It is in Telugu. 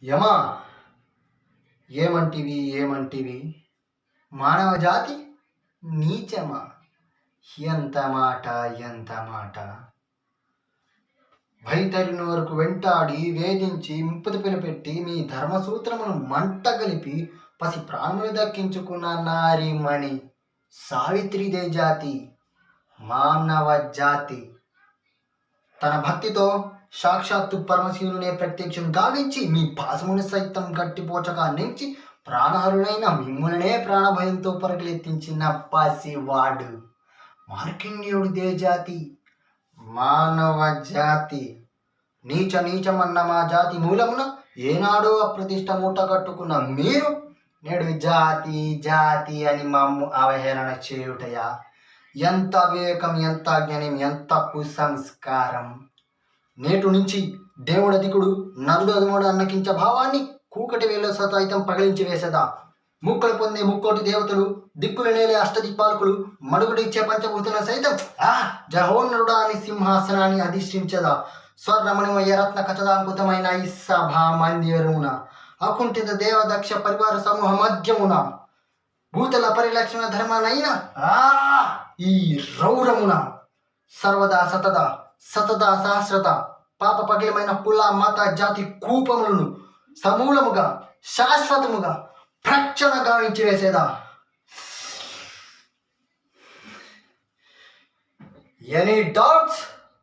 యమా ఏమంటివి మానవ జాతి నీచమా? ఎంత మాట వైతరిని వరకు వెంటాడి వేధించి ముప్పుతిప్పలు పెట్టి మీ ధర్మసూత్రమును మంట కలిపి పసి ప్రాణములు దక్కించుకున్న నారీమణి సావిత్రిదే జాతి మానవ జాతి. తన భక్తితో సాక్షాత్తు పరమశివునే ప్రత్యక్షం గావించి మీ పాసమును సైతం గట్టిపోచగా నుంచి ప్రాణహరుడైన మిమ్ములనే ప్రాణభయంతో పరగలెత్తించిన పసివాడు మార్కండేయుడిదే జాతి మానవ జాతి. నీచమన్న మా జాతి మూలమున ఏనాడో అప్రతిష్ట మూట కట్టుకున్న మీరు నేడు జాతి అని మమ్ము అవహేళన చేయుటయా? ఎంత వివేకం, ఎంత జ్ఞానం, ఎంత కుసంస్కారం! నేటి నుంచి దేవుడధికుడు నరుడు అదుముడు అన్నకించ భావాన్ని కూకటి వేల సతాయితం పగలించి వేసేదా? ముక్కలు పొందే ముక్కోటి దేవతలు, దిక్కులు నేలే అష్టదిక్పాలకులు, మడుగుడిచ్చే పంచభూతుల సైతం జహోన్నరుడా అని సింహాసనాన్ని అధిష్ఠించదా? స్వర్ణమణిమయ రత్న కచదాంకుతమైన ఈ సభా మందిరమున అకుంఠిత దేవదక్ష పరివార సమూహ మధ్యమున భూతల పరిలక్షణ ధర్మనైన ఈ రౌరమున సర్వదా సతదా సహస్రత పాప పగిలమైన కుల మత జాతి కూపములను సమూలముగా శాశ్వతముగా ప్రక్షణ గావించి వేసేదా? Any doubts?